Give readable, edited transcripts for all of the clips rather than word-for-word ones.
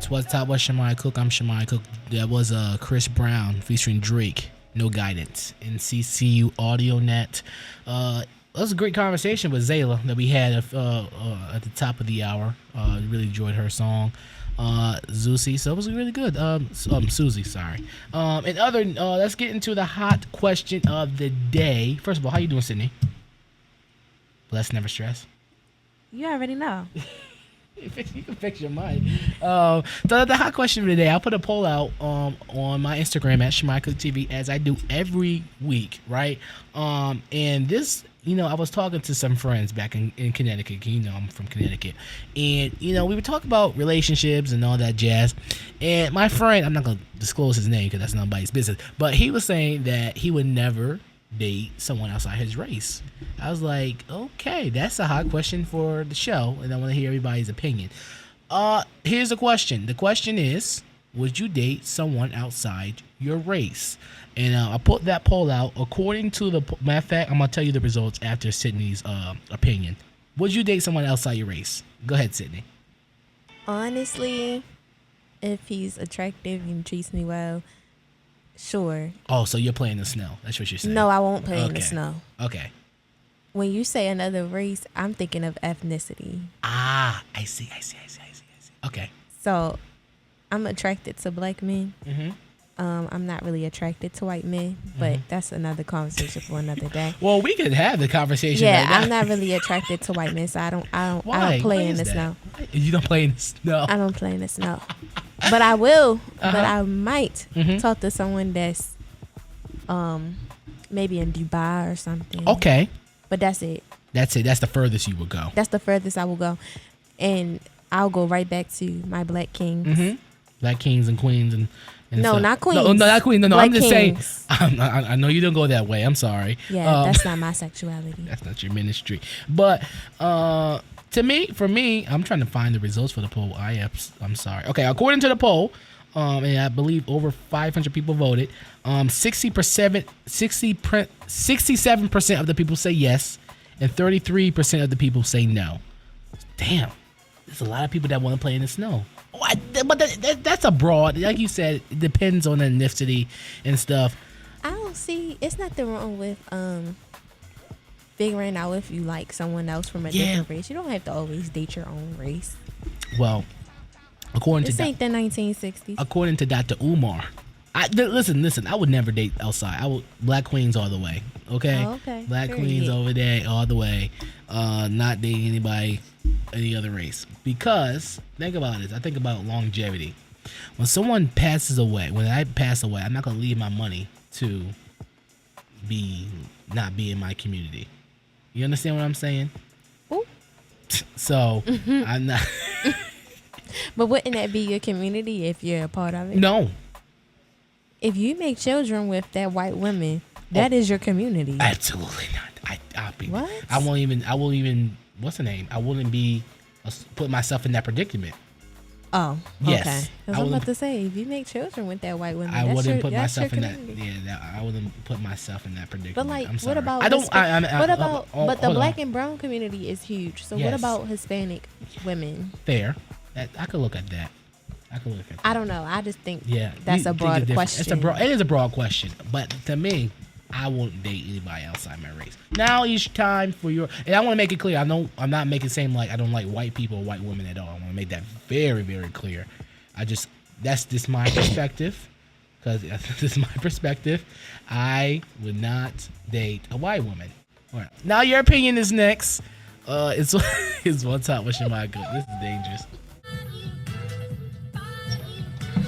It's What's Top with Shamari Cook. I'm Shamari Cook. That was Chris Brown featuring Drake. No Guidance in CCU Audio Net. That was a great conversation with Zayla that we had at the top of the hour. Really enjoyed her song, Zusi. So it was really good. Susie, sorry. And other, let's get into the hot question of the day. First of all, how you doing, Sydney? Bless, never stress. You already know. You can fix your mind. The hot question of the day, I'll put a poll out on my Instagram at Shamari Cook TV as I do every week, right? And this, I was talking to some friends back in Connecticut. I'm from Connecticut. And, we were talking about relationships and all that jazz. And my friend, I'm not going to disclose his name because that's nobody's business, but he was saying that he would never date someone outside his race. I was like, okay, that's a hot question for the show, and I want to hear everybody's opinion. Here's the question. The question is, would you date someone outside your race? And I put that poll out. According to the matter of fact, I'm gonna tell you the results after Sydney's opinion. Would you date someone outside your race? Go ahead, Sydney. Honestly, if he's attractive and treats me well, sure. Oh, so you're playing the snow. That's what you're saying. No, I won't play in the snow. Okay. When you say another race, I'm thinking of ethnicity. I see. Okay. So, I'm attracted to black men. Mm-hmm. I'm not really attracted to white men, but that's another conversation for another day. Well, we could have the conversation. Yeah, right now. I'm not really attracted to white men, so I don't play in the snow. You don't play in the snow. I don't play in the snow, but I will. But I might talk to someone that's, maybe in Dubai or something. Okay. But that's it. That's it. That's the furthest you would go. That's the furthest I will go, and I'll go right back to my black kings. Mm-hmm. Black kings and queens and no, stuff. not queens. No, not queens. No, black I'm just kings. saying. I know you don't go that way. I'm sorry. Yeah, that's not my sexuality. That's not your ministry. But for me, I'm trying to find the results for the poll. I'm sorry. Okay, according to the poll, and I believe over 500 people voted. 67% of the people say yes, and 33% of the people say no. Damn, there's a lot of people that want to play in the snow. But that's a broad, like you said, it depends on the ethnicity and stuff. I don't see, it's nothing wrong with figuring out if you like someone else from a different race. You don't have to always date your own race. Well, according this to ain't the 1960s. According to Dr. Umar, listen. I would never date outside. Black queens all the way. Okay. Oh, okay. Black queens over there all the way. Not dating anybody, any other race. Because think about this. I think about longevity. When someone passes away, when I pass away, I'm not gonna leave my money to not be in my community. You understand what I'm saying? Ooh. So I'm not. But wouldn't that be your community if you're a part of it? No. If you make children with that white woman, that is your community. Absolutely not. I'll be. What? I won't even. What's the name? I wouldn't put myself in that predicament. Oh, yes. Okay. Because I'm about to say, if you make children with that white woman, I wouldn't put myself in that. community. I wouldn't put myself in that predicament. But like, I'm sorry. what about? I don't. But the black and brown community is huge. So Yes. what about Hispanic women? Fair. I could look at that. I don't know. I just think you that's a think broad it's different. question. It is a broad question, but to me, I won't date anybody outside my race. Now it's time for and I want to make it clear. I know I'm not making it seem like I don't like white people or white women at all. I want to make that very, very clear. That's just my perspective, because this is my perspective. I would not date a white woman. All right. Now your opinion is next. It's What's Up with Shamari Cook. This is dangerous.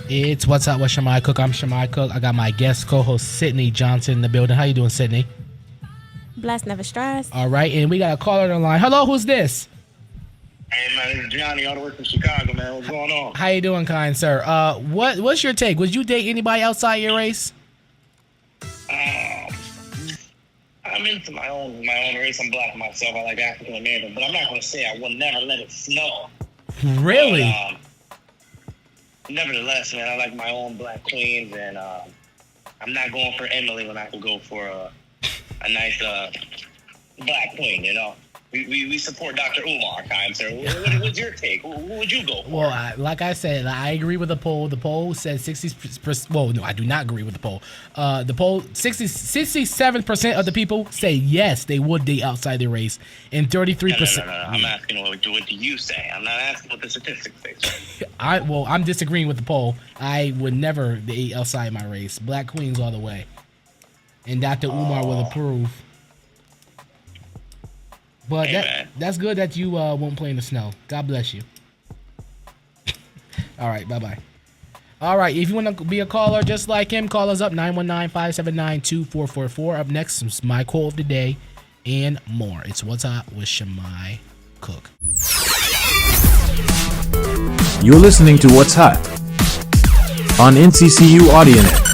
It's What's Up with Shamari Cook. I'm Shamari Cook. I got my guest co-host Sydney Johnson in the building. How you doing, Sydney? Blessed, never stressed. All right, and we got a caller on the line. Hello, who's this? Hey man, this is Johnny all the way from Chicago, man. What's going on? How you doing, kind sir? What's your take? Would you date anybody outside your race? I'm into my own race. I'm black myself. I like African American, but I'm not gonna say I will never let it snow. Really? But, nevertheless, man, I like my own black queens, and I'm not going for Emily when I could go for a nice black queen, We support Dr. Umar, kind sir. What's your take? Who would you go for? Well, like I said, I agree with the poll. The poll said 60%. Well, no, I do not agree with the poll. The poll, 67% of the people say yes, they would date outside their race, and 33%. No. I'm asking what do you say? I'm not asking what the statistics say, sir. I'm disagreeing with the poll. I would never date outside my race. Black queens all the way, and Dr. Umar will approve. But that's good that you won't play in the snow. God bless you. All right, bye-bye. All right, if you want to be a caller just like him, call us up, 919-579-2444. Up next is my quote of the day and more. It's What's Hot with Shemai Cook. You're listening to What's Hot on NCCU AudioNet.